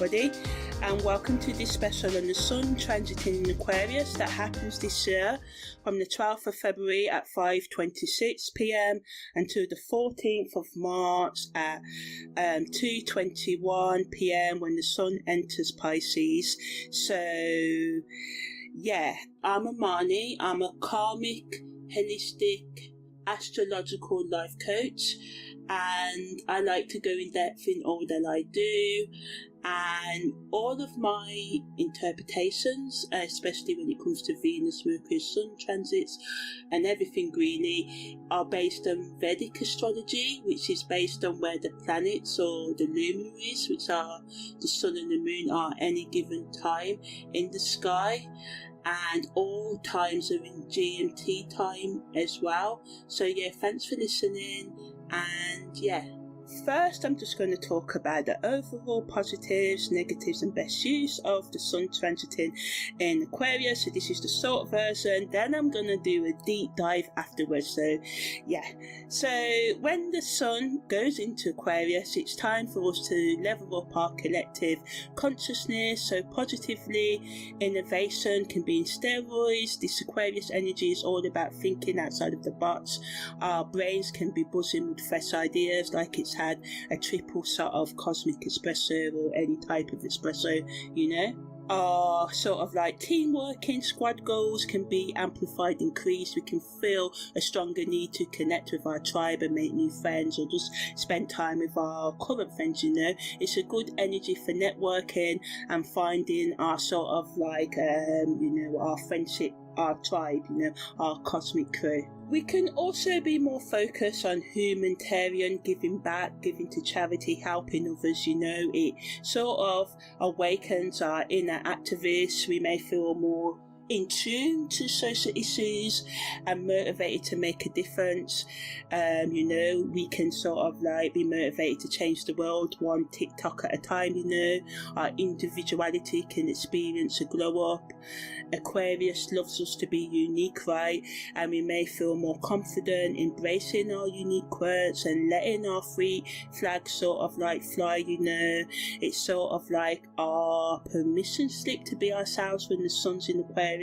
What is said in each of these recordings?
everybody, and welcome to this special on the Sun transiting in Aquarius that happens this year from the 12th of February at 5:26 p.m. until the 14th of March at 2:21 p.m. when the Sun enters Pisces. So yeah, I'm Amani. I'm a karmic, holistic, astrological life coach, and I like to go in depth in all that I do, and all of my interpretations, especially when it comes to Venus, Mercury, Sun transits and everything really, are based on Vedic astrology, which is based on where the planets or the luminaries, which are the Sun and the Moon, are any given time in the sky. And all times are in GMT time as well. So yeah, thanks for listening. And yeah, first I'm just going to talk about the overall positives, negatives and best use of the Sun transiting in Aquarius. So this is the short version, then I'm going to do a deep dive afterwards. So yeah, so when the Sun goes into Aquarius, it's time for us to level up our collective consciousness. So positively, innovation can be in steroids. This Aquarius energy is all about thinking outside of the box. Our brains can be buzzing with fresh ideas, like it's had a triple shot of cosmic espresso or any type of espresso, you know. Our sort of like teamwork in squad goals can be amplified, increased. We can feel a stronger need to connect with our tribe and make new friends, or just spend time with our current friends, you know. It's a good energy for networking and finding our sort of like you know, our friendship, our tribe, you know, our cosmic crew. We can also be more focused on humanitarian, giving back, giving to charity, helping others, you know. It sort of awakens our inner activists. We may feel more in tune to social issues and motivated to make a difference. You know, we can sort of like be motivated to change the world one TikTok at a time, you know. Our individuality can experience a glow up. Aquarius loves us to be unique, right? And we may feel more confident embracing our unique quirks and letting our free flag sort of like fly, you know. It's sort of like our permission slip to be ourselves when the Sun's in Aquarius.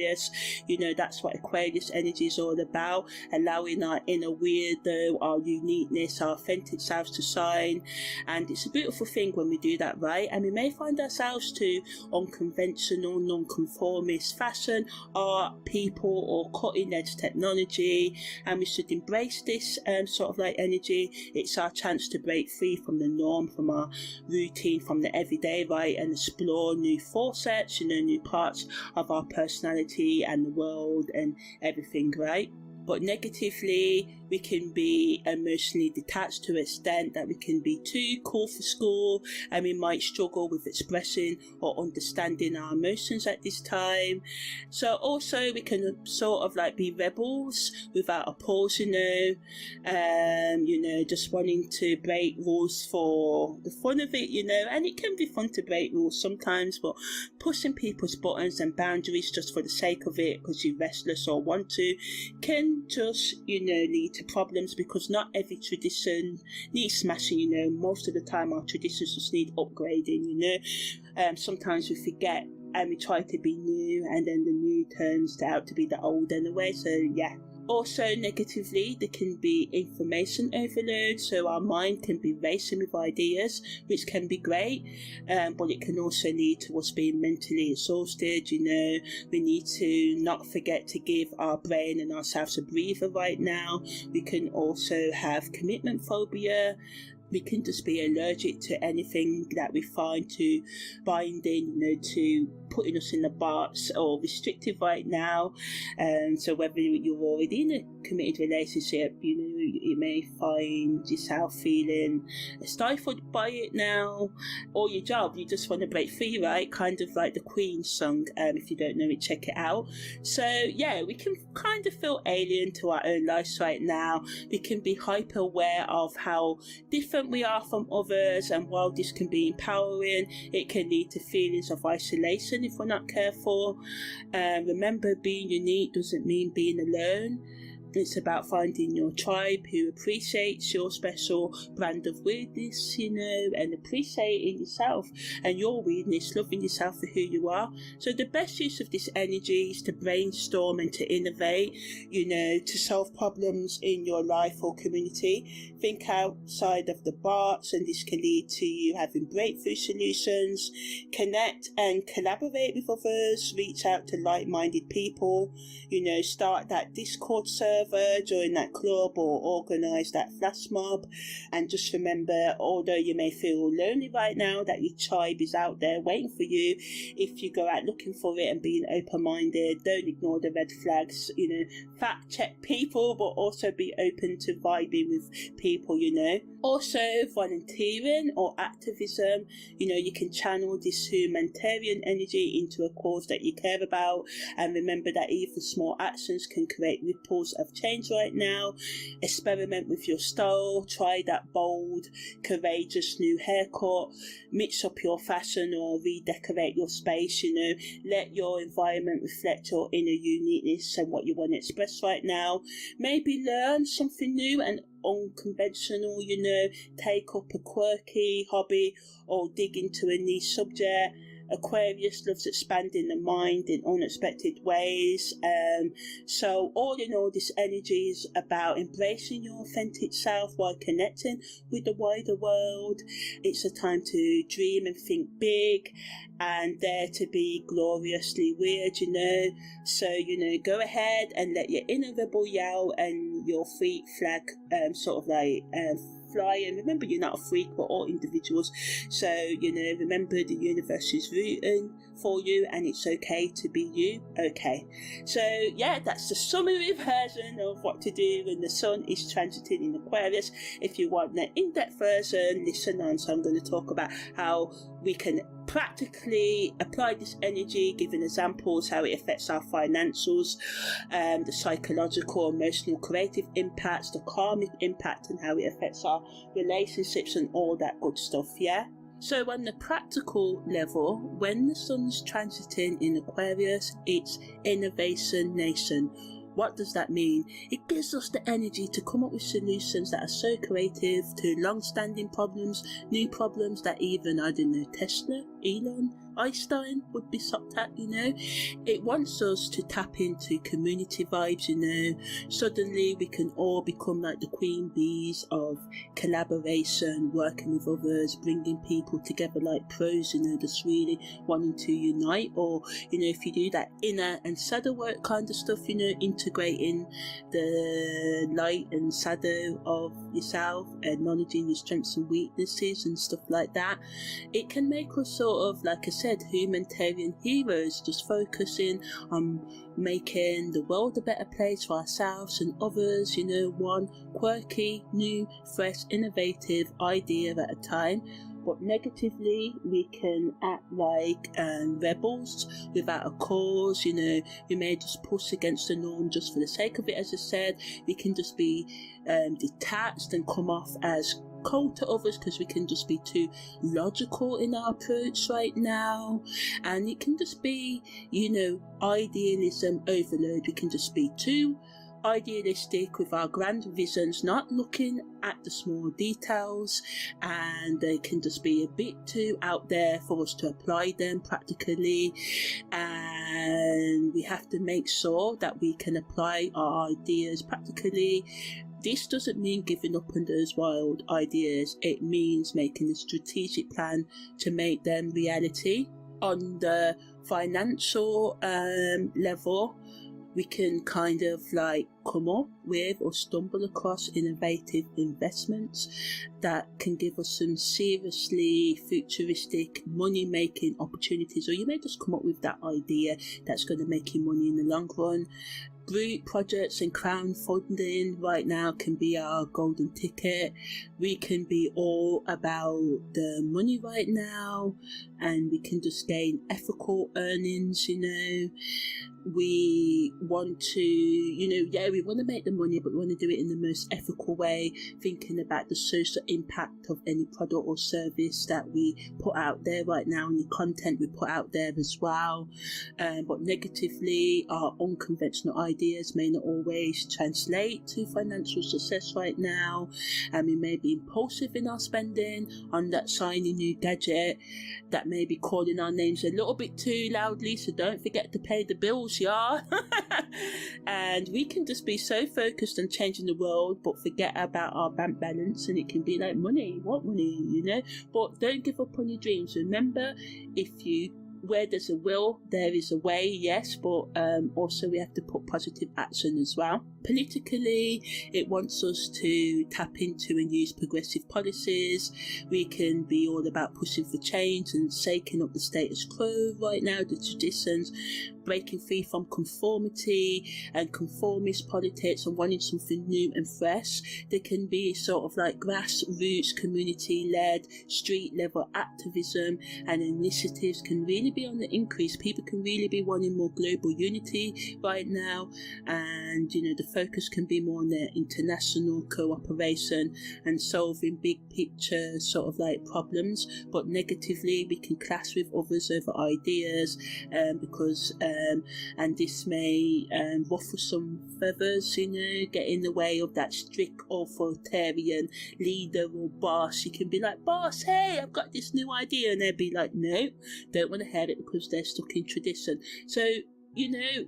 You know, that's what Aquarius energy is all about, allowing our inner weirdo, our uniqueness, our authentic selves to shine. And it's a beautiful thing when we do that, right? And we may find ourselves to unconventional, non-conformist fashion, art, people, or cutting-edge technology, and we should embrace this sort of like energy. It's our chance to break free from the norm, from our routine, from the everyday, right, and explore new facets, you know, new parts of our personality and the world and everything, right? But negatively, we can be emotionally detached to an extent that we can be too cool for school, and we might struggle with expressing or understanding our emotions at this time. So also we can sort of like be rebels without a pause, you know, just wanting to break rules for the fun of it, you know. And it can be fun to break rules sometimes, but pushing people's buttons and boundaries just for the sake of it because you're restless or want to can just, you know, lead to problems, because not every tradition needs smashing, you know. Most of the time our traditions just need upgrading, you know. Sometimes we forget and we try to be new, and then the new turns out to be the old anyway. So yeah. Also negatively, there can be information overload, so our mind can be racing with ideas, which can be great, but it can also lead to us being mentally exhausted, you know. We need to not forget to give our brain and ourselves a breather right now. We can also have commitment phobia. We can just be allergic to anything that we find to binding, you know, to putting us in the box, or restrictive right now. So whether you're already in a committed relationship, you know, you may find yourself feeling stifled by it now, or your job, you just want to break free, right? Kind of like the Queen song. If you don't know it, check it out. So yeah, we can kind of feel alien to our own lives right now. We can be hyper aware of how different we are from others, and while this can be empowering, it can lead to feelings of isolation if we're not careful. Remember, being unique doesn't mean being alone. It's about finding your tribe who appreciates your special brand of weirdness, you know, and appreciating yourself and your weirdness, loving yourself for who you are. So the best use of this energy is to brainstorm and to innovate, you know, to solve problems in your life or community. Think outside of the box, and this can lead to you having breakthrough solutions. Connect and collaborate with others, reach out to like-minded people, you know, start that Discord server, join that club, or organise that flash mob. And just remember, although you may feel lonely right now, that your tribe is out there waiting for you if you go out looking for it and being open-minded. Don't ignore the red flags, you know, fact check people, but also be open to vibing with people, you know. Also, volunteering or activism, you know, you can channel this humanitarian energy into a cause that you care about, and remember that even small actions can create ripples of change right now. Experiment with your style, try that bold, courageous new haircut, mix up your fashion or redecorate your space, you know. Let your environment reflect your inner uniqueness and what you want to express right now. Maybe learn something new and unconventional, you know, take up a quirky hobby or dig into a niche subject. Aquarius loves expanding the mind in unexpected ways. So all in all, this energy is about embracing your authentic self while connecting with the wider world. It's a time to dream and think big and dare to be gloriously weird, you know. So, you know, go ahead and let your inner rebel yell and your freak flag fly. And remember, you're not a freak, we're all individuals. So, you know, remember the universe is rooting for you and it's okay to be you. Okay, so yeah, that's the summary version of what to do when the sun is transiting in Aquarius. If you want the in-depth version, listen on. So I'm going to talk about how we can practically apply this energy, giving examples how it affects our financials, the psychological, emotional, creative impacts, the karmic impact, and how it affects our relationships and all that good stuff. Yeah. So on the practical level, when the sun's transiting in Aquarius, it's innovation nation. What does that mean? It gives us the energy to come up with solutions that are so creative to long-standing problems, new problems that even, I don't know, Tesla, Elon, Einstein would be sucked at, you know. It wants us to tap into community vibes, you know. Suddenly we can all become like the queen bees of collaboration, working with others, bringing people together like pros, you know, just really wanting to unite. Or, you know, if you do that inner and shadow work kind of stuff, you know, integrating the light and shadow of yourself, acknowledging your strengths and weaknesses and stuff like that, it can make us sort of, like I said, humanitarian heroes, just focusing on making the world a better place for ourselves and others, you know, one quirky, new, fresh, innovative idea at a time. But negatively, we can act like rebels without a cause, you know. We may just push against the norm just for the sake of it, as I said. We can just be detached and come off as cold to others because we can just be too logical in our approach right now. And it can just be, you know, idealism overload. We can just be too idealistic with our grand visions, not looking at the small details, and they can just be a bit too out there for us to apply them practically. And we have to make sure that we can apply our ideas practically. This doesn't mean giving up on those wild ideas. It means making a strategic plan to make them reality. On the financial level, we can kind of like come up with or stumble across innovative investments that can give us some seriously futuristic money making opportunities. Or you may just come up with that idea that's going to make you money in the long run. Group projects and crowdfunding right now can be our golden ticket. We can be all about the money right now. and we can just gain ethical earnings, you know. We want to, we want to make the money, but we want to do it in the most ethical way, thinking about the social impact of any product or service that we put out there right now, and the content we put out there as well. But negatively, our unconventional ideas may not always translate to financial success right now, and we may be impulsive in our spending on that shiny new gadget that may be calling our names a little bit too loudly, so don't forget to pay the bills, y'all. And we can just be so focused on changing the world but forget about our bank balance, and it can be like, money, what money, but don't give up on your dreams. Remember, where there's a will, there is a way, yes, but also we have to put positive action as well. Politically, it wants us to tap into and use progressive policies. We can be all about pushing for change and shaking up the status quo right now, the traditions, breaking free from conformity and conformist politics and wanting something new and fresh. There can be sort of like grassroots, community-led, street-level activism and initiatives can really be on the increase. People can really be wanting more global unity right now, and the focus can be more on their international cooperation and solving big picture sort of like problems. But negatively, we can clash with others over ideas because and this may ruffle some feathers, get in the way of that strict authoritarian leader or boss. You can be like, boss, hey, I've got this new idea, and they'll be like, no, don't want to hear it because they're stuck in tradition. So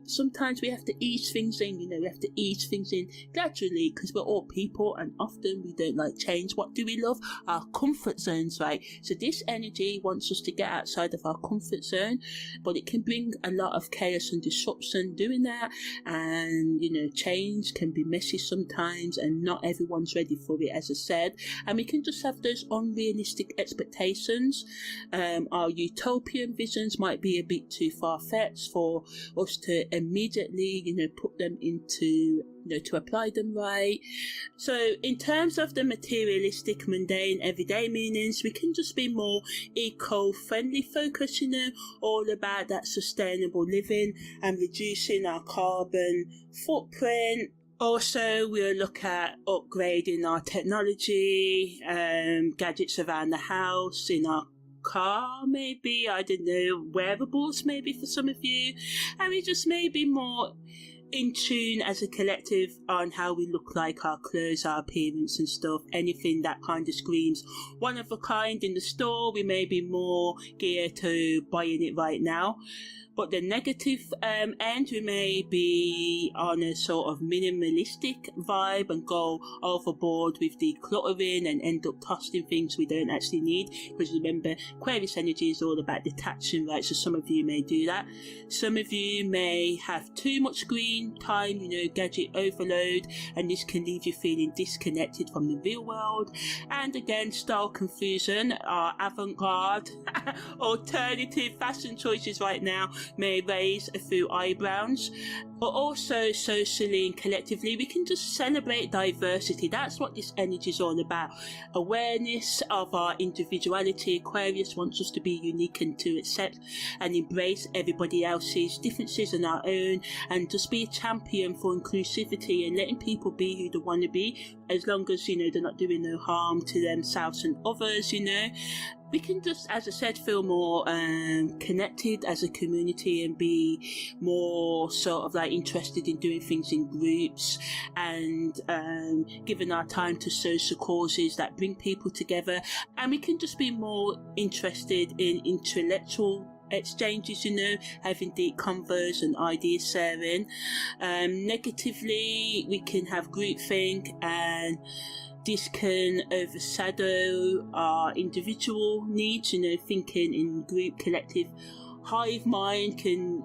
sometimes we have to ease things in, we have to ease things in gradually, because we're all people and often we don't like change. What do we love? Our comfort zones, right? So this energy wants us to get outside of our comfort zone, but it can bring a lot of chaos and disruption doing that. And, change can be messy sometimes and not everyone's ready for it, as I said. And we can just have those unrealistic expectations. Our utopian visions might be a bit too far-fetched for us to immediately, put them into, to apply them right. So in terms of the materialistic, mundane, everyday meanings, we can just be more eco-friendly focused, all about that sustainable living and reducing our carbon footprint. Also, we'll look at upgrading our technology, gadgets around the house, in our car, maybe, I don't know, wearables maybe for some of you, and we just may be more in tune as a collective on how we look like, our clothes, our appearance and stuff. Anything that kind of screams one of a kind in the store, we may be more geared to buying it right now. But the negative end, we may be on a sort of minimalistic vibe and go overboard with decluttering and end up tossing things we don't actually need. Because remember, Aquarius energy is all about detaching, right? So some of you may do that. Some of you may have too much screen time, gadget overload, and this can leave you feeling disconnected from the real world. And again, style confusion, our avant-garde, alternative fashion choices right now may raise a few eyebrows. But also socially and collectively, we can just celebrate diversity. That's what this energy is all about. Awareness of our individuality. Aquarius wants us to be unique and to accept and embrace everybody else's differences and our own, and just be a champion for inclusivity and letting people be who they want to be, as long as, they're not doing no harm to themselves and others, We can just, as I said, feel more connected as a community and be more sort of like interested in doing things in groups and giving our time to social causes that bring people together. And we can just be more interested in intellectual exchanges, having deep convos and idea sharing. Negatively, we can have groupthink, and this can overshadow our individual needs, thinking in group, collective. Hive mind can,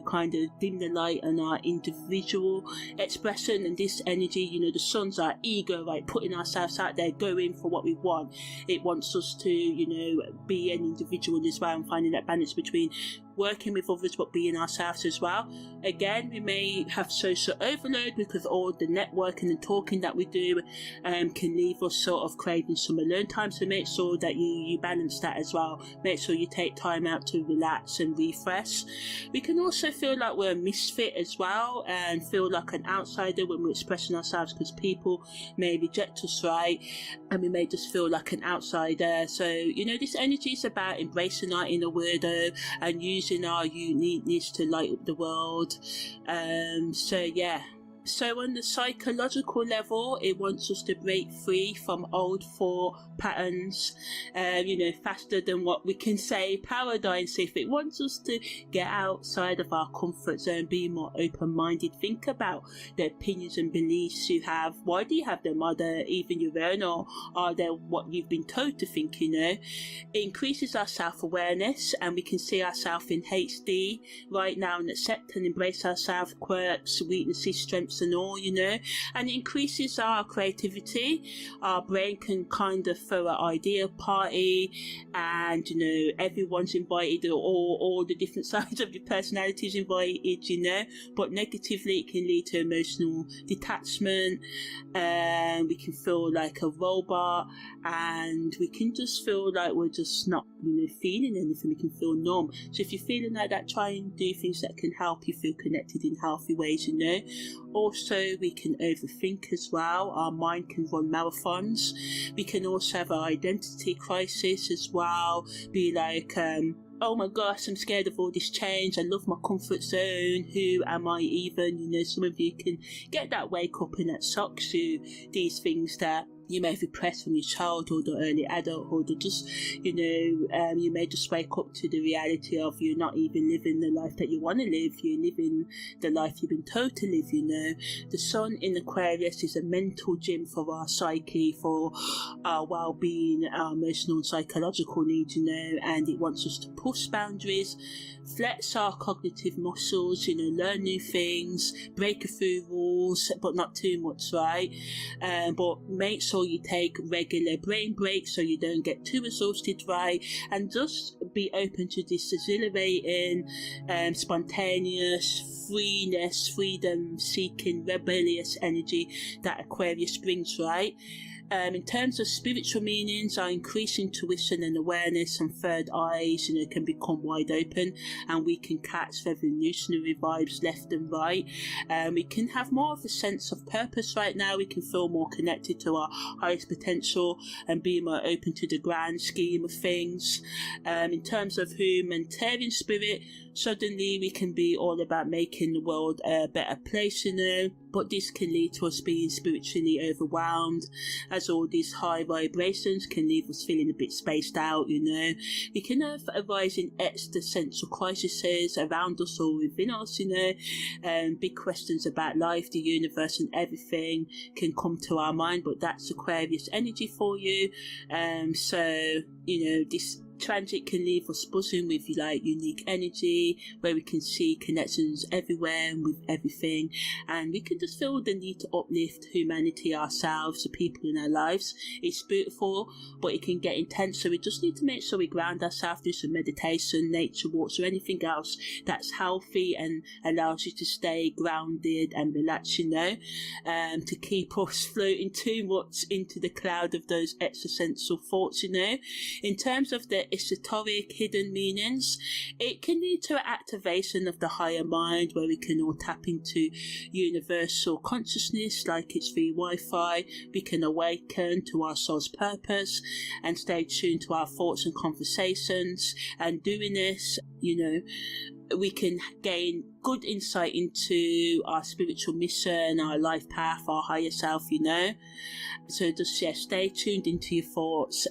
kind of dim the light on our individual expression, and this energy, the sun's our ego, right, putting ourselves out there, going for what we want. It wants us to, be an individual as well, and finding that balance between working with others but being ourselves as well. Again, we may have social overload because all the networking and talking that we do can leave us sort of craving some alone time, so make sure that you balance that as well. Make sure you take time out to relax and refresh. We can also feel like we're a misfit as well and feel like an outsider when we're expressing ourselves, because people may reject us, right? And we may just feel like an outsider. So, this energy is about embracing our inner weirdo and using our uniqueness to light up the world. So on the psychological level, it wants us to break free from old thought patterns, faster than what we can say paradigms. So if it wants us to get outside of our comfort zone, be more open-minded, think about the opinions and beliefs you have. Why do you have them? Are they even your own, or are they what you've been told to think? It increases our self-awareness, and we can see ourselves in HD right now and accept and embrace ourselves, quirks, weaknesses, strengths and all, and it increases our creativity. Our brain can kind of throw an idea party, and everyone's invited, or all the different sides of your personality is invited, but negatively it can lead to emotional detachment, and we can feel like a robot, and we can just feel like we're just not feeling anything. We can feel numb. So if you're feeling like that, try and do things that can help you feel connected in healthy ways. Also, we can overthink as well. Our mind can run marathons. We can also have an identity crisis as well. Be like, oh my gosh, I'm scared of all this change. I love my comfort zone. Who am I even? Some of you can get that wake up and that shocks you. These things that you may have repressed from your childhood or early adulthood, or just, you may just wake up to the reality of you not even living the life that you want to live. You're living the life you've been told to live, The sun in Aquarius is a mental gym for our psyche, for our well-being, our emotional and psychological needs, and it wants us to push boundaries, flex our cognitive muscles, learn new things, break a few rules, but not too much, right? But make sure you take regular brain breaks so you don't get too exhausted, right? And just be open to this exhilarating, spontaneous, freedom-seeking, rebellious energy that Aquarius brings, right? In terms of spiritual meanings, our increased intuition and awareness and third eyes, can become wide open, and we can catch revolutionary vibes left and right. We can have more of a sense of purpose right now. We can feel more connected to our highest potential and be more open to the grand scheme of things. In terms of humanitarian spirit, suddenly we can be all about making the world a better place, but this can lead to us being spiritually overwhelmed, as all these high vibrations can leave us feeling a bit spaced out. We can have a rising existential crises around us or within us, big questions about life, the universe and everything can come to our mind, but that's Aquarius energy for you. This transit can leave us buzzing with unique energy, where we can see connections everywhere and with everything, and we can just feel the need to uplift humanity, ourselves, the people in our lives. It's beautiful, but it can get intense, so we just need to make sure we ground ourselves, do some meditation, nature walks, or anything else that's healthy and allows you to stay grounded and relaxed, to keep us floating too much into the cloud of those existential thoughts. In terms of the esoteric hidden meanings, it can lead to an activation of the higher mind, where we can all tap into universal consciousness like it's free Wi-Fi. We can awaken to our soul's purpose and stay tuned to our thoughts and conversations, and doing this, we can gain good insight into our spiritual mission, our life path, our higher self, So just stay tuned into your thoughts.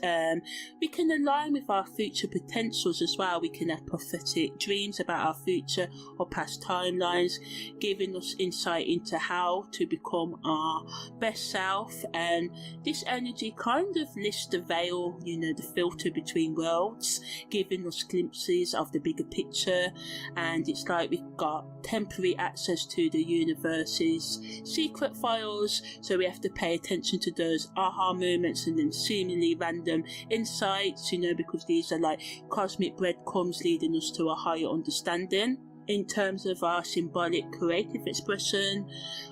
We can align with our future potentials as well. We can have prophetic dreams about our future or past timelines, giving us insight into how to become our best self. And this energy kind of lifts the veil, the filter between worlds, giving us glimpses of the bigger picture. And it's like we've got temporary access to the universe's secret files, so we have to pay attention to those aha moments and then seemingly random insights, because these are like cosmic breadcrumbs leading us to a higher understanding. In terms of our symbolic creative expression,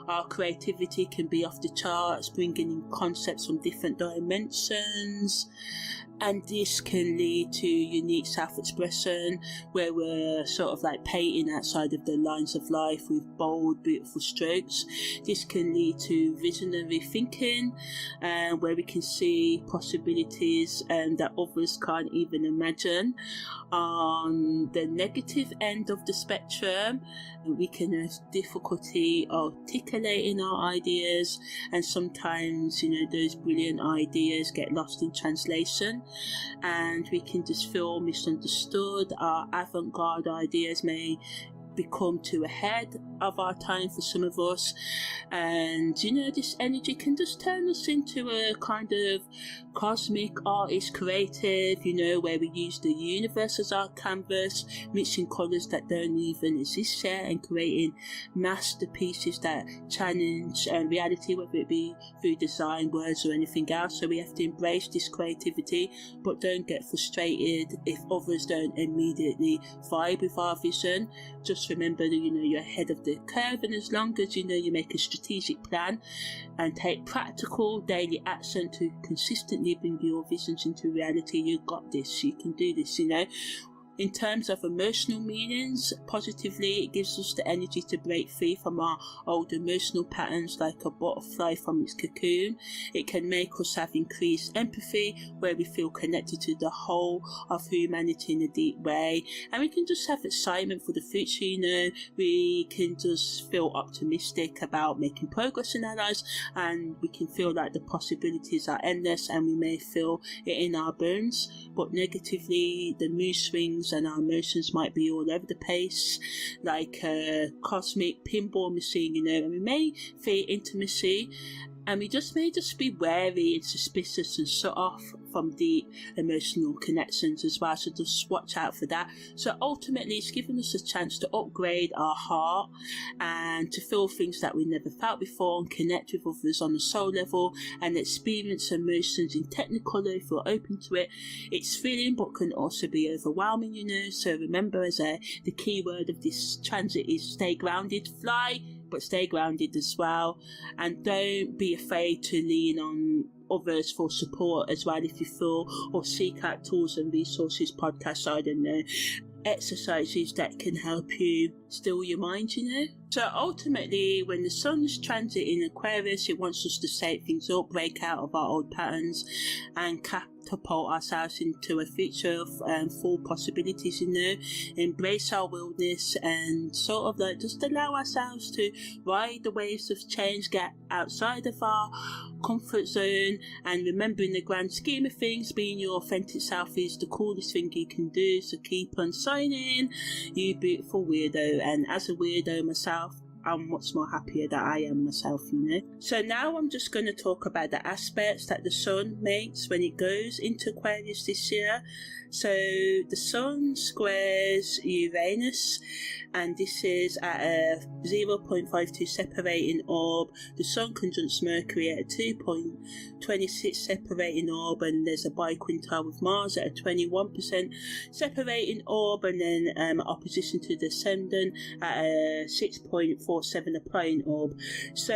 our creativity can be off the charts, bringing in concepts from different dimensions, and this can lead to unique self-expression where we're sort of like painting outside of the lines of life with bold, beautiful strokes. This can lead to visionary thinking, where we can see possibilities that others can't even imagine. On the negative end of the spectrum, we can have difficulty articulating our ideas, and sometimes those brilliant ideas get lost in translation and we can just feel misunderstood. Our avant-garde ideas may become too ahead of our time for some of us, and this energy can just turn us into a kind of cosmic artist creative, where we use the universe as our canvas, mixing colours that don't even exist yet and creating masterpieces that challenge reality, whether it be through design, words or anything else. So we have to embrace this creativity, but don't get frustrated if others don't immediately vibe with our vision. Just remember that you're ahead of the curve, and as long as you make a strategic plan and take practical daily action to consistently bring your visions into reality, you got this, you can do this. In terms of emotional meanings, positively, it gives us the energy to break free from our old emotional patterns like a butterfly from its cocoon. It can make us have increased empathy, where we feel connected to the whole of humanity in a deep way, and we can just have excitement for the future. We can just feel optimistic about making progress in our lives, and we can feel like the possibilities are endless, and we may feel it in our bones. But negatively, the mood swings and our emotions might be all over the place, like a cosmic pinball machine, and we may feel intimacy, and we may just be wary and suspicious and shut off from deep emotional connections as well, so just watch out for that. So ultimately, it's giving us a chance to upgrade our heart and to feel things that we never felt before, and connect with others on a soul level and experience emotions in technicolor if you're open to it. It's thrilling but can also be overwhelming, so remember, the key word of this transit is stay grounded. Fly, but stay grounded as well, and don't be afraid to lean on others for support as well if you feel, or seek out tools and resources, podcasts, I don't know, exercises that can help you still your mind. So ultimately, when the sun's transit in Aquarius, it wants us to shake things up, break out of our old patterns and catapult ourselves into a future of full possibilities, embrace our wildness and sort of like just allow ourselves to ride the waves of change, get outside of our comfort zone, and remember, in the grand scheme of things, being your authentic self is the coolest thing you can do. So keep on signing, you beautiful weirdo. And as a weirdo myself, I'm much more happier that I am myself, So now I'm just going to talk about the aspects that the sun makes when it goes into Aquarius this year. So the sun squares Uranus, and this is at a 0.52 separating orb. The sun conjuncts Mercury at a 2.26 separating orb, and there's a biquintile with Mars at a 21% separating orb, and then opposition to the ascendant at a 6.47 applying orb. So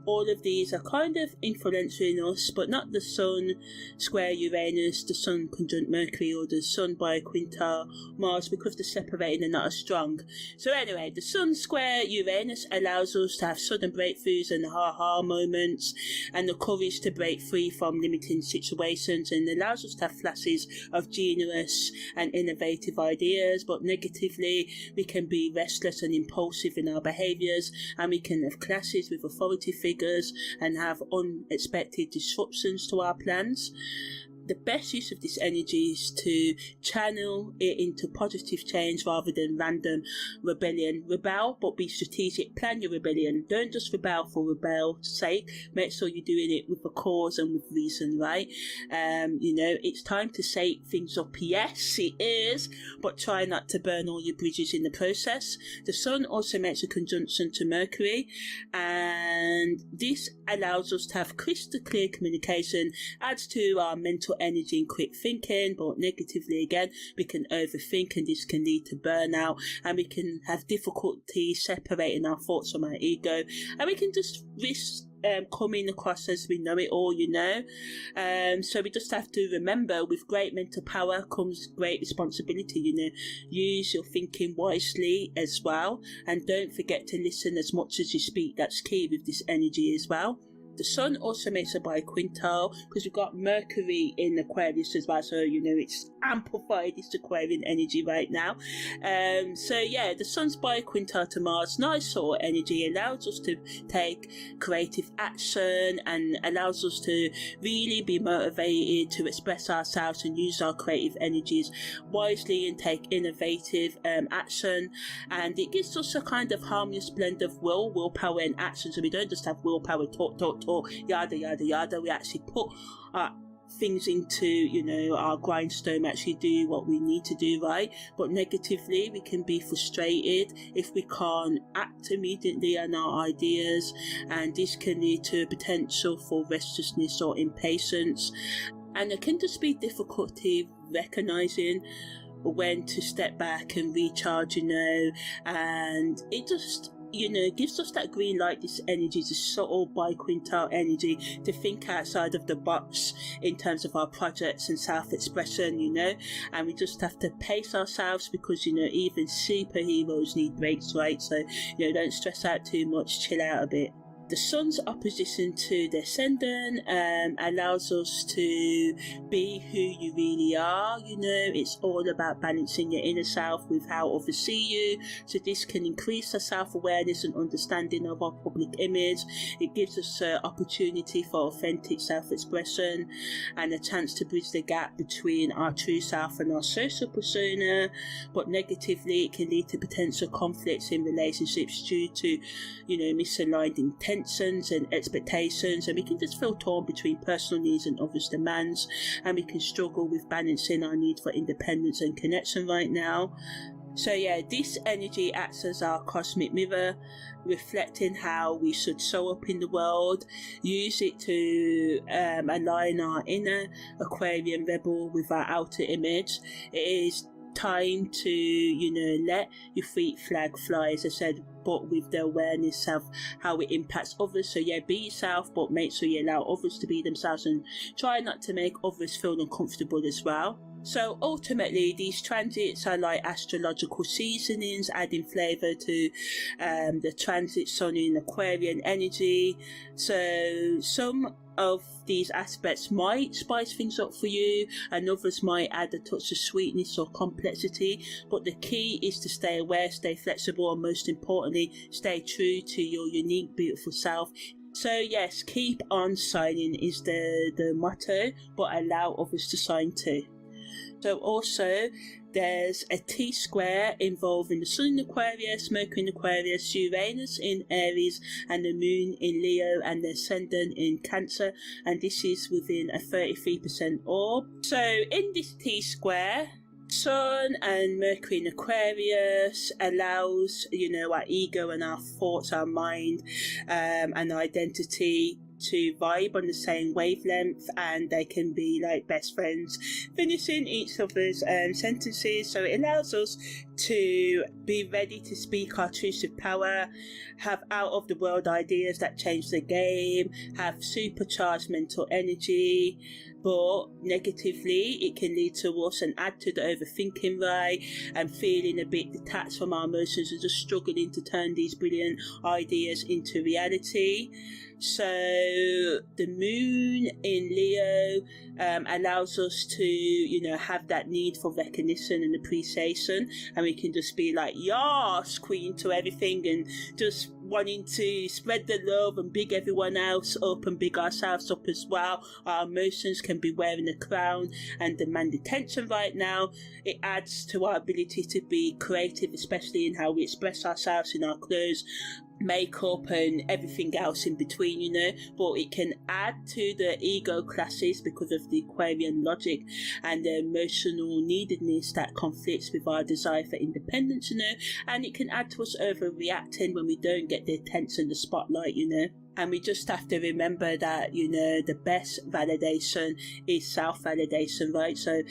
all of these are kind of influencing us, but not the sun square Uranus, the sun conjunct Mercury, or the sun biquintile Mars, because they're separating and not as strong. So anyway, the sun square Uranus allows us to have sudden breakthroughs and aha moments, and the courage to break free from limiting situations, and allows us to have flashes of genius and innovative ideas. But negatively, we can be restless and impulsive in our behaviours, and we can have clashes with authority figures and have unexpected disruptions to our plans. the best use of this energy is to channel it into positive change rather than random rebellion. Rebel, but be strategic. Plan your rebellion. Don't just rebel for rebel's sake. Make sure you're doing it with a cause and with reason, right? It's time to shake things up. Yes, it is, but try not to burn all your bridges in the process. The Sun also makes a conjunction to Mercury, and this allows us to have crystal clear communication, adds to our mental energy and quick thinking, but negatively again, we can overthink and this can lead to burnout, and we can have difficulty separating our thoughts from our ego, and we can just risk coming across as we know it all, so we just have to remember, with great mental power comes great responsibility. Use your thinking wisely as well, and don't forget to listen as much as you speak. That's key with this energy as well. The Sun also makes a biquintal because we've got Mercury in Aquarius as well, so it's amplified this Aquarian energy right now. The Sun's biquintal to Mars, nice sort of energy, allows us to take creative action and allows us to really be motivated to express ourselves and use our creative energies wisely and take innovative action. And it gives us a kind of harmonious blend of willpower and action, so we don't just have willpower, talk, yada yada yada. We actually put things into our grindstone, actually do what we need to do, right? But negatively, we can be frustrated if we can't act immediately on our ideas, and this can lead to a potential for restlessness or impatience, and it can just be difficulty recognizing when to step back and recharge, and it just gives us that green light. This energy is a subtle biquintal energy to think outside of the box in terms of our projects and self-expression, and we just have to pace ourselves because, even superheroes need breaks, right? So, don't stress out too much, chill out a bit. The Sun's opposition to the Ascendant allows us to be who you really are. It's all about balancing your inner self with how others see you. So this can increase our self-awareness and understanding of our public image. It gives us an opportunity for authentic self-expression and a chance to bridge the gap between our true self and our social persona. But negatively, it can lead to potential conflicts in relationships due to, misaligned intentions and expectations, and we can just feel torn between personal needs and others' demands, and we can struggle with balancing our need for independence and connection right now. So this energy acts as our cosmic mirror, reflecting how we should show up in the world. Use it to align our inner Aquarian rebel with our outer image. It is time to let your feet flag fly, as I said, but with the awareness of how it impacts others. So be yourself, but make sure you allow others to be themselves and try not to make others feel uncomfortable as well. So ultimately, these transits are like astrological seasonings, adding flavour to the transit Sun in Aquarian energy. So some of these aspects might spice things up for you, and others might add a touch of sweetness or complexity, but the key is to stay aware, stay flexible, and most importantly, stay true to your unique, beautiful self. So yes, keep on signing is the motto, but allow others to sign too. So also, there's a T-square involving the Sun in Aquarius, Mercury in Aquarius, Uranus in Aries, and the Moon in Leo, and the Ascendant in Cancer, and this is within a 33% orb. So in this T-square, Sun and Mercury in Aquarius allows, our ego and our thoughts, our mind, and our identity to vibe on the same wavelength, and they can be like best friends, finishing each other's sentences. So it allows us to be ready to speak our truth with power, have out of the world ideas that change the game, have supercharged mental energy. But negatively, it can lead to us and add to the overthinking, right, and feeling a bit detached from our emotions and just struggling to turn these brilliant ideas into reality. So the Moon in Leo allows us to, have that need for recognition and appreciation, and we can just be like, yes, queen to everything, and just wanting to spread the love and big everyone else up and big ourselves up as well. Our emotions can be wearing a crown and demand attention right now. It adds to our ability to be creative, especially in how we express ourselves in our clothes, makeup and everything else in between, you know. But it can add to the ego classes because of the Aquarian logic and the emotional neededness that conflicts with our desire for independence, you know. And it can add to us overreacting when we don't get the attention, the spotlight, you know. And we just have to remember that, you know, the best validation is self-validation, right? So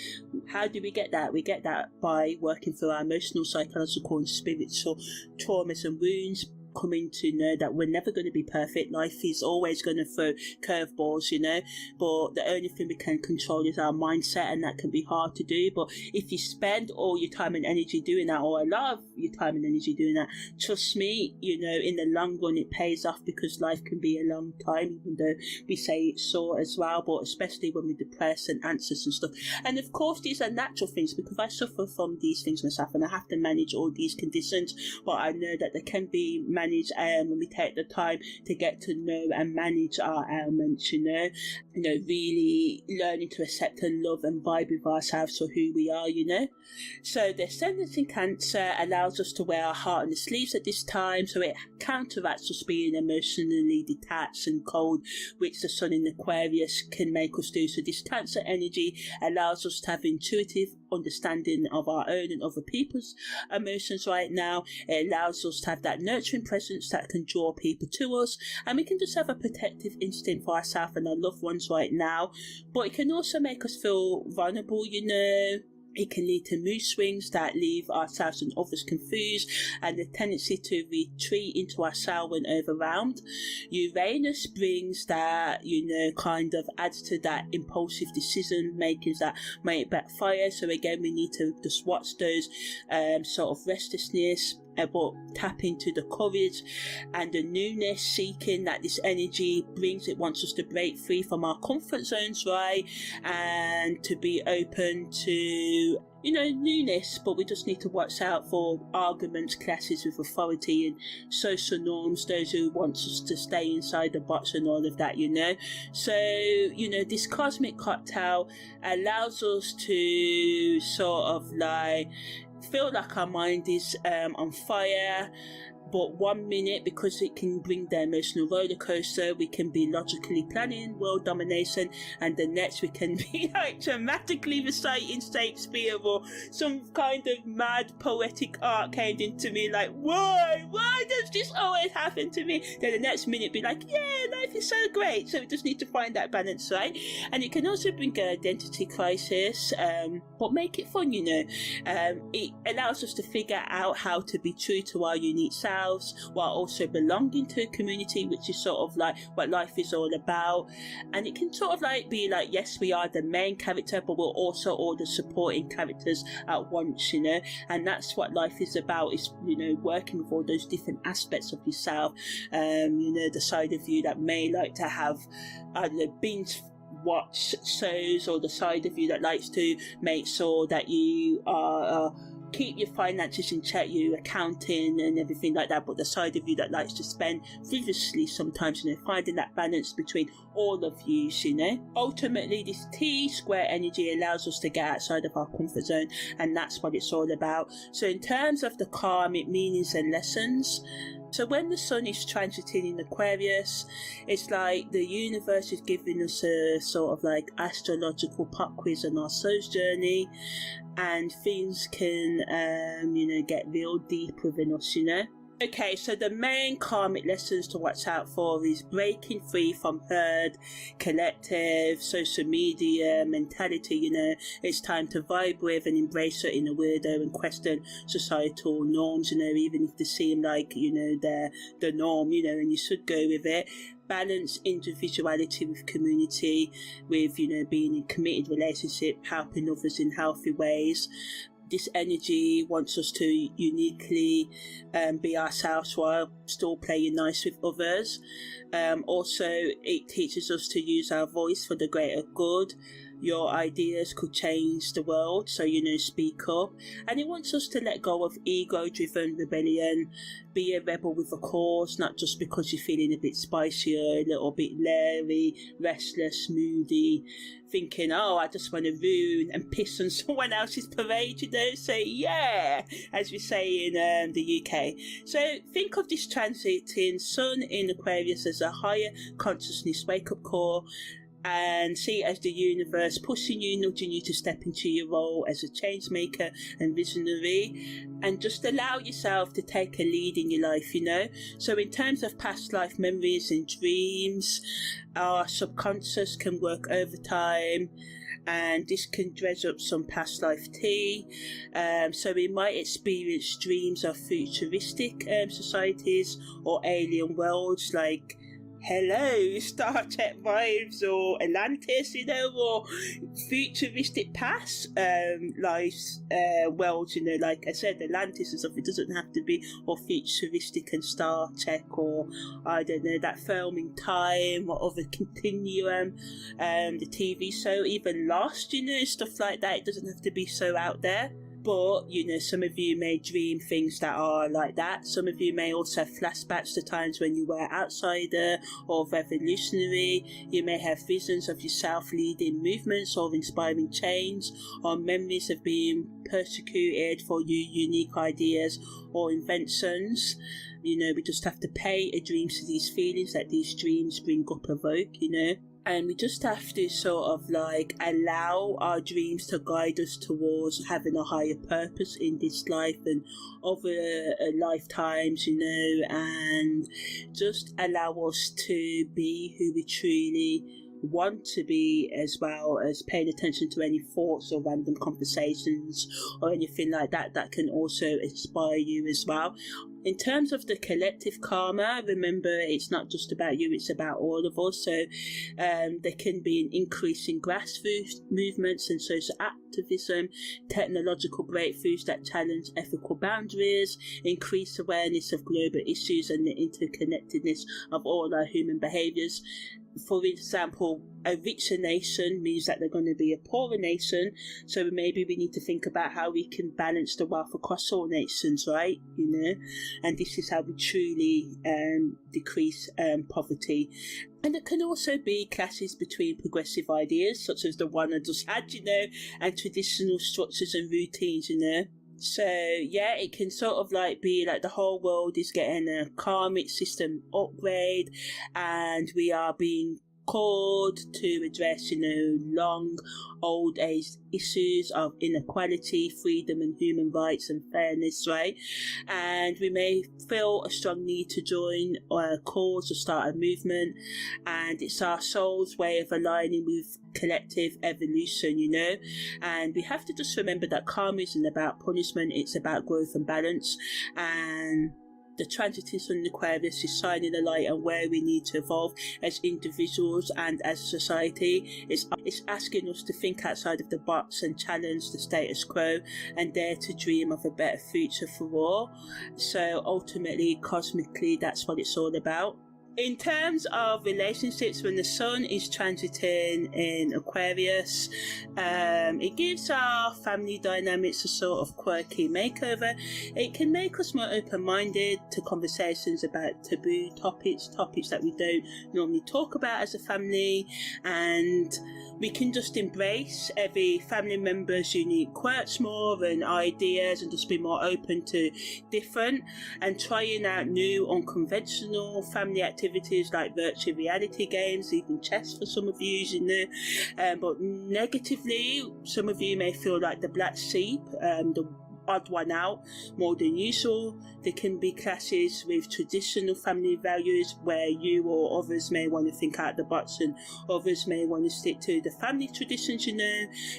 how do we get that? We get that by working through our emotional, psychological and spiritual traumas and wounds, coming to know that we're never going to be perfect. Life is always going to throw curveballs, you know, but the only thing we can control is our mindset, and that can be hard to do. But if you spend all your time and energy doing that, or a lot of your time and energy doing that, trust me, you know, in the long run it pays off, because life can be a long time, even though we say it's short as well, but especially when we're depressed and anxious and stuff. And of course these are natural things, because I suffer from these things myself and I have to manage all these conditions, but I know that they can be managed when we take the time to get to know and manage our ailments, you know, really learning to accept and love and vibe with ourselves for who we are, you know. So the ascendant in Cancer allows us to wear our heart on the sleeves at this time, so it counteracts us being emotionally detached and cold, which the sun in Aquarius can make us do. So this Cancer energy allows us to have intuitive understanding of our own and other people's emotions right now. It allows us to have that nurturing presence that can draw people to us, and we can just have a protective instinct for ourselves and our loved ones right now. But it can also make us feel vulnerable, you know. It can lead to mood swings that leave ourselves and others confused, and the tendency to retreat into ourselves when overwhelmed. Uranus brings that, you know, kind of adds to that impulsive decision makings that might backfire. So again, we need to just watch those sort of restlessness, but tap into the courage and the newness seeking that this energy brings. It wants us to break free from our comfort zones, right, and to be open to, you know, newness. But we just need to watch out for arguments, clashes with authority and social norms, those who want us to stay inside the box and all of that, you know. So, you know, this cosmic cocktail allows us to sort of like feel like our mind is on fire, but 1 minute, because it can bring the emotional roller coaster, we can be logically planning world domination, and the next we can be like dramatically reciting Shakespeare or some kind of mad poetic art came into me, like why does this always happen to me? Then the next minute be like, yeah, life is so great. So we just need to find that balance, right? And it can also bring an identity crisis, but make it fun, you know. It allows us to figure out how to be true to our unique self while also belonging to a community, which is sort of like what life is all about. And it can sort of like be like, yes, we are the main character, but we're also all the supporting characters at once, you know. And that's what life is about, is, you know, working with all those different aspects of yourself. You know, the side of you that may like to have, I don't know, binge watch shows, or the side of you that likes to make sure that you are keep your finances in check, your accounting and everything like that, but the side of you that likes to spend frivolously sometimes, you know, finding that balance between all of you, you know. Ultimately, this T-square energy allows us to get outside of our comfort zone, and that's what it's all about. So in terms of the karmic meanings and lessons, so when the sun is transiting in Aquarius, it's like the universe is giving us a sort of like astrological pop quiz on our soul's journey, and things can, you know, get real deep within us, you know. Okay, so the main karmic lessons to watch out for is breaking free from herd, collective, social media mentality, you know. It's time to vibe with and embrace it in a weirdo and question societal norms, you know, even if they seem like, you know, they're the norm, you know, and you should go with it. Balance individuality with community, with, you know, being in committed relationship, helping others in healthy ways. This energy wants us to uniquely be ourselves while still playing nice with others. Also, it teaches us to use our voice for the greater good. your ideas could change the world, so speak up. And it wants us to let go of ego-driven rebellion, be a rebel with a cause, not just because you're feeling a bit spicy or a little bit leery, restless, moody, thinking, oh, I just want to ruin and piss on someone else's parade, so yeah, as we say in the UK. So think of this transiting Sun in Aquarius as a higher consciousness wake-up call, and see it as the universe pushing you, nudging you to step into your role as a change maker and visionary, and just allow yourself to take a lead in your life, So in terms of past life memories and dreams, our subconscious can work overtime, and this can dredge up some past life tea. So we might experience dreams of futuristic societies or alien worlds, like hello, Star Trek vibes, or Atlantis, or futuristic past lives, worlds, like I said, Atlantis and stuff. It doesn't have to be all futuristic and Star Trek, or I don't know, that film in time, or other continuum, the TV show, even Lost, stuff like that. It doesn't have to be so out there. But, some of you may dream things that are like that. Some of you may also have flashbacks to times when you were outsider or revolutionary. You may have visions of yourself leading movements or inspiring change, or memories of being persecuted for your unique ideas or inventions. We just have to pay a dream to these feelings that these dreams bring up, evoke, And we just have to sort of allow our dreams to guide us towards having a higher purpose in this life and other lifetimes, and just allow us to be who we truly want to be, as well as paying attention to any thoughts or random conversations or anything like that that can also inspire you as well. In terms of the collective karma, remember, it's not just about you, it's about all of us. So there can be an increase in grassroots movements and social activism, technological breakthroughs that challenge ethical boundaries, increased awareness of global issues and the interconnectedness of all our human behaviours. For example, a richer nation means that they're going to be a poorer nation, so maybe we need to think about how we can balance the wealth across all nations, right? And this is how we truly decrease poverty. And it can also be clashes between progressive ideas, such as the one I just had, and traditional structures and routines, So yeah, it can sort of be like the whole world is getting a karmic system upgrade, and we are being called to address, long old age issues of inequality, freedom and human rights and fairness, right? And we may feel a strong need to join a cause or start a movement, and it's our soul's way of aligning with collective evolution, and we have to just remember that karma isn't about punishment, it's about growth and balance. And the transiting Sun in Aquarius is shining a light on where we need to evolve as individuals and as a society. It's asking us to think outside of the box and challenge the status quo and dare to dream of a better future for all. So ultimately, cosmically, that's what it's all about. In terms of relationships, when the Sun is transiting in Aquarius, it gives our family dynamics a sort of quirky makeover. It can make us more open-minded to conversations about taboo topics that we don't normally talk about as a family, and we can just embrace every family member's unique quirks more and ideas, and just be more open to different and trying out new unconventional family activities like virtual reality games, even chess for some of you, but negatively, some of you may feel like the black sheep, the odd one out more than usual. There can be clashes with traditional family values where you or others may want to think out the box and others may want to stick to the family traditions.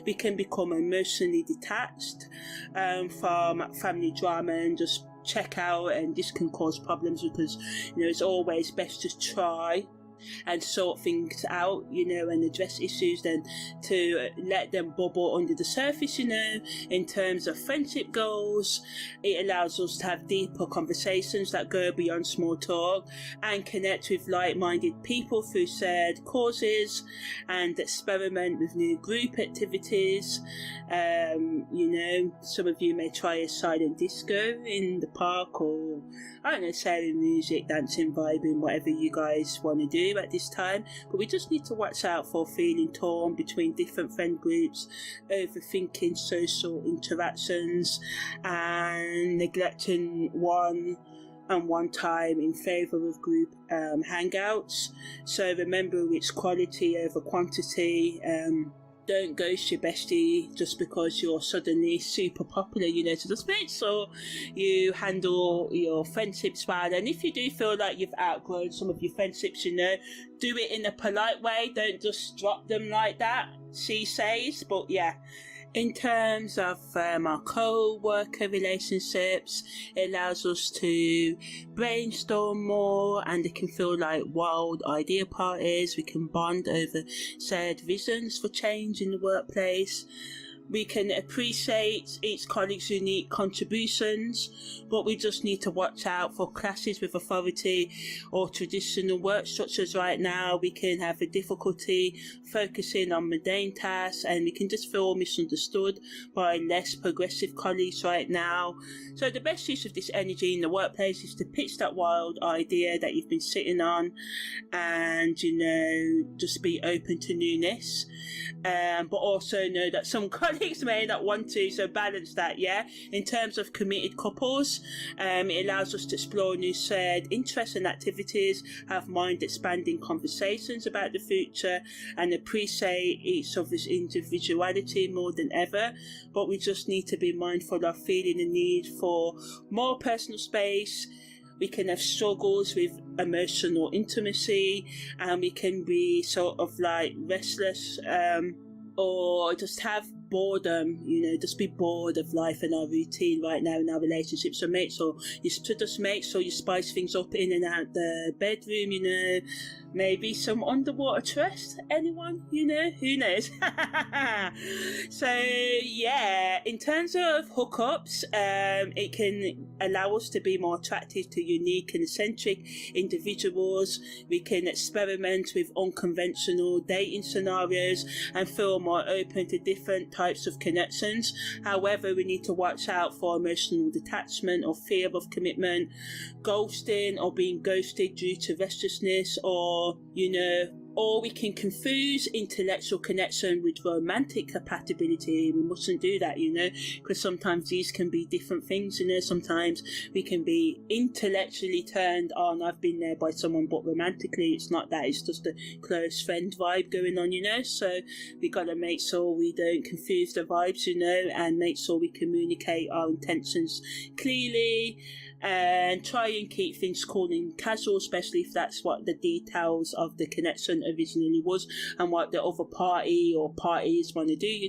We can become emotionally detached from family drama and just check out, and this can cause problems because it's always best to try and sort things out, and address issues, then to let them bubble under the surface, in terms of friendship goals. It allows us to have deeper conversations that go beyond small talk and connect with like-minded people through shared causes and experiment with new group activities. Some of you may try a silent disco in the park, or I don't know, sharing music, dancing, vibing, whatever you guys want to do at this time. But we just need to watch out for feeling torn between different friend groups, overthinking social interactions, and neglecting one time in favour of group hangouts. So remember, it's quality over quantity. Don't ghost your bestie just because you're suddenly super popular, so just make sure you handle your friendships well. And if you do feel like you've outgrown some of your friendships, do it in a polite way. Don't just drop them like that, she says. But yeah, in terms of our co-worker relationships, it allows us to brainstorm more, and it can feel like wild idea parties. We can bond over shared visions for change in the workplace. We can appreciate each colleague's unique contributions, but we just need to watch out for clashes with authority or traditional work structures right now. We can have a difficulty focusing on mundane tasks, and we can just feel misunderstood by less progressive colleagues right now. So the best use of this energy in the workplace is to pitch that wild idea that you've been sitting on, and just be open to newness, but also know that some colleagues may not want to, so balance that. In terms of committed couples, it allows us to explore new shared interests and activities, have mind expanding conversations about the future, and appreciate each other's individuality more than ever. But we just need to be mindful of feeling the need for more personal space. We can have struggles with emotional intimacy, and we can be sort of like restless, or just have boredom, just be bored of life and our routine right now in our relationships. So make sure you spice things up in and out the bedroom, maybe some underwater trust, anyone, who knows. So yeah, in terms of hookups, it can allow us to be more attractive to unique and eccentric individuals. We can experiment with unconventional dating scenarios and feel more open to different types of connections. However, we need to watch out for emotional detachment or fear of commitment, ghosting or being ghosted due to restlessness, or we can confuse intellectual connection with romantic compatibility. We mustn't do that, because sometimes these can be different things, sometimes we can be intellectually turned on. I've been there by someone, but romantically it's not that. It's just a close friend vibe going on, so we got to make sure we don't confuse the vibes, and make sure we communicate our intentions clearly, and try and keep things cool and casual, especially if that's what the details of the connection originally was and what the other party or parties want to do.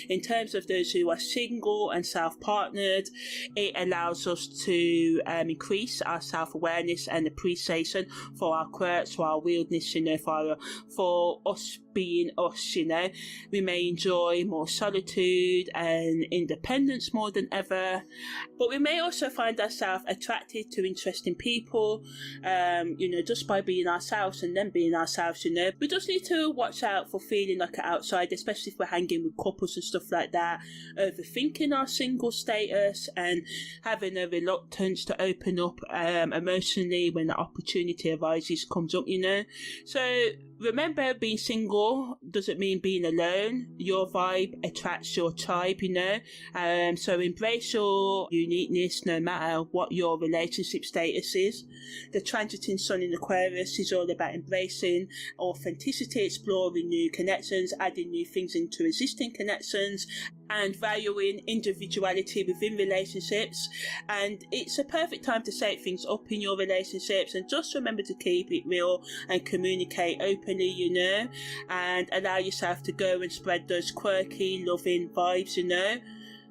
In terms of those who are single and self-partnered, it allows us to increase our self-awareness and appreciation for our quirks, for our weirdness, for us being us. We may enjoy more solitude and independence more than ever, but we may also find ourselves attracted to interesting people, just by being ourselves and then being ourselves. We just need to watch out for feeling like an outsider, especially if we're hanging with couples and stuff like that, overthinking our single status and having a reluctance to open up emotionally when the opportunity arises, comes up. So remember, being single doesn't mean being alone. Your vibe attracts your tribe, so embrace your uniqueness no matter what your relationship status is. The transiting sun in Aquarius is all about embracing authenticity, exploring new connections, adding new things into existing connections, and valuing individuality within relationships. And it's a perfect time to set things up in your relationships, and just remember to keep it real and communicate openly, and allow yourself to go and spread those quirky, loving vibes,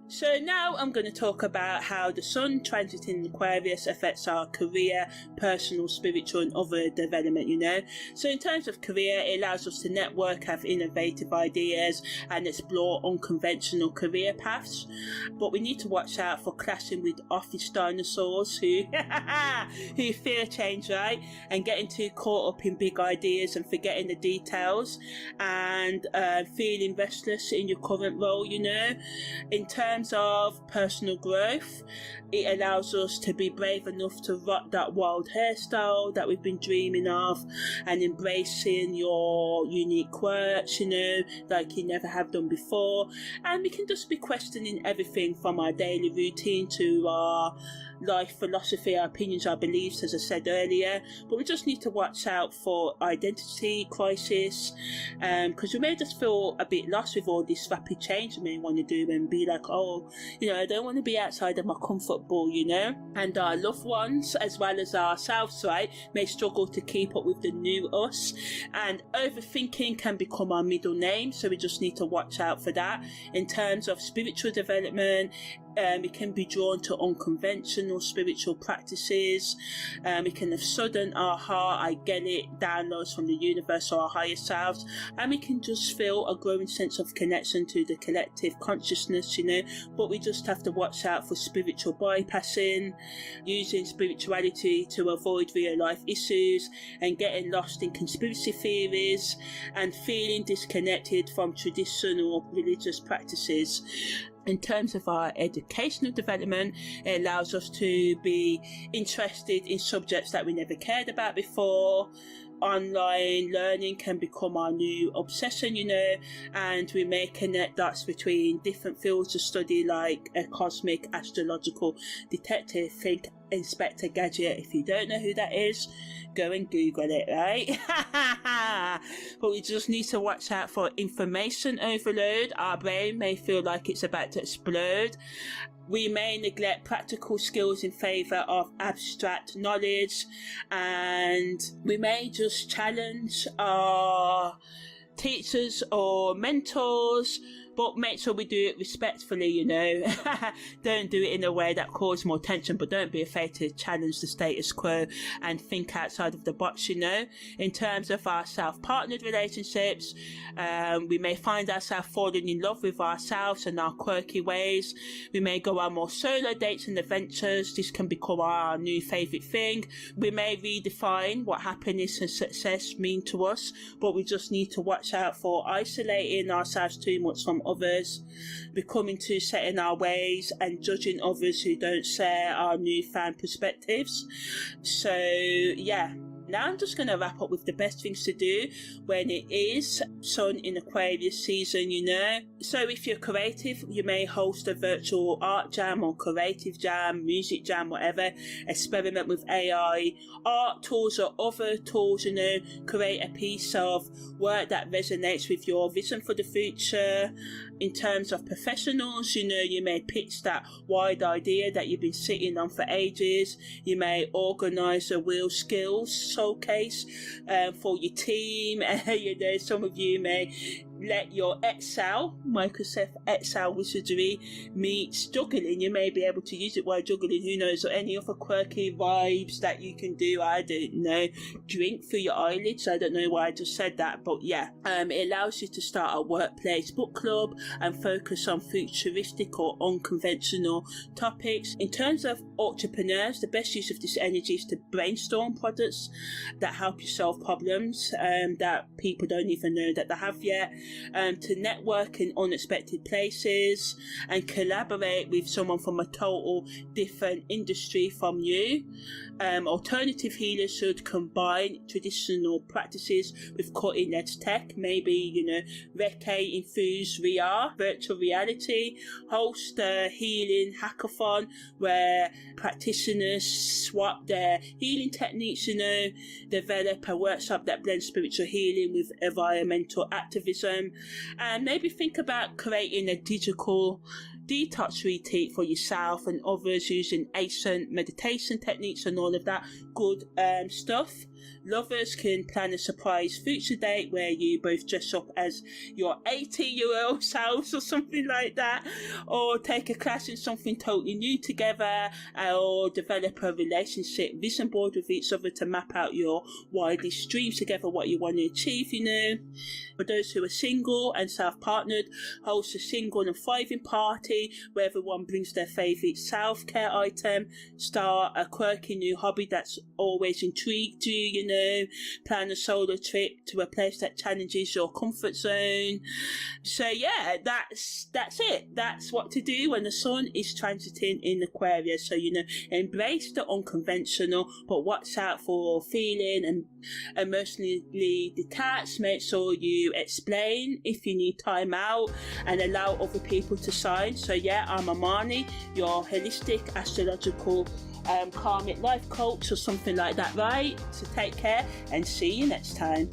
So now I'm going to talk about how the Sun transiting in Aquarius affects our career, personal, spiritual and other development, So in terms of career, it allows us to network, have innovative ideas and explore unconventional career paths. But we need to watch out for clashing with office dinosaurs who fear change, right? And getting too caught up in big ideas and forgetting the details and feeling restless in your current role, In terms of personal growth, it allows us to be brave enough to rock that wild hairstyle that we've been dreaming of and embracing your unique quirks, like you never have done before. And we can just be questioning everything from our daily routine to our life philosophy, our opinions, our beliefs, as I said earlier. But we just need to watch out for identity crisis, because we may just feel a bit lost with all this rapid change we may want to do and be like, I don't want to be outside of my comfort ball, And our loved ones, as well as ourselves, right, may struggle to keep up with the new us. And overthinking can become our middle name, so we just need to watch out for that. In terms of spiritual development, we can be drawn to unconventional spiritual practices. We can have sudden aha, I get it, downloads from the universe or our higher selves, and we can just feel a growing sense of connection to the collective consciousness, But we just have to watch out for spiritual bypassing, using spirituality to avoid real life issues, and getting lost in conspiracy theories, and feeling disconnected from traditional religious practices. In terms of our educational development, it allows us to be interested in subjects that we never cared about before. Online learning can become our new obsession, and we may connect dots between different fields of study like a cosmic astrological detective. Think Inspector Gadget. If you don't know who that is, go and Google it, right? But we just need to watch out for information overload. Our brain may feel like it's about to explode. We may neglect practical skills in favour of abstract knowledge, and we may just challenge our teachers or mentors, but make sure we do it respectfully, Don't do it in a way that causes more tension, but don't be afraid to challenge the status quo and think outside of the box, In terms of our self-partnered relationships, we may find ourselves falling in love with ourselves and our quirky ways. We may go on more solo dates and adventures. This can become our new favourite thing. We may redefine what happiness and success mean to us, but we just need to watch out for isolating ourselves too much from others, becoming too set in our ways and judging others who don't share our newfound perspectives. So now I'm just going to wrap up with the best things to do when it is Sun in Aquarius season, So if you're creative, you may host a virtual art jam or creative jam, music jam, whatever. Experiment with AI, art tools or other tools, Create a piece of work that resonates with your vision for the future. In terms of professionals, you may pitch that wide idea that you've been sitting on for ages. You may organise a real skills showcase for your team. Some of you may let your Microsoft Excel wizardry meet juggling. You may be able to use it while juggling, who knows, or any other quirky vibes that you can do. I don't know, drink through your eyelids. I don't know why I just said that, but it allows you to start a workplace book club and focus on futuristic or unconventional topics. In terms of entrepreneurs, the best use of this energy is to brainstorm products that help you solve problems that people don't even know that they have yet. To network in unexpected places and collaborate with someone from a total different industry from you. Alternative healers should combine traditional practices with cutting-edge tech, maybe, Reiki infused VR, virtual reality. Host a healing hackathon where practitioners swap their healing techniques, develop a workshop that blends spiritual healing with environmental activism. And maybe think about creating a digital detox retreat for yourself and others using ancient meditation techniques and all of that good stuff. Lovers can plan a surprise future date where you both dress up as your 80-year-old selves or something like that, or take a class in something totally new together, or develop a relationship vision board with each other to map out your wildest dreams together, what you want to achieve, you know. For those who are single and self-partnered, host a single and thriving party where everyone brings their favourite self-care item, start a quirky new hobby that's always intrigued you, you know, plan a solo trip to a place that challenges your comfort zone. So yeah, that's it. That's what to do when the sun is transiting in Aquarius. So, you know, embrace the unconventional, but watch out for feeling and emotionally detached. Make sure you explain if you need time out and allow other people to shine. So yeah, I'm Amani, your holistic astrological karmic life coach or something like that, right? So take care and see you next time.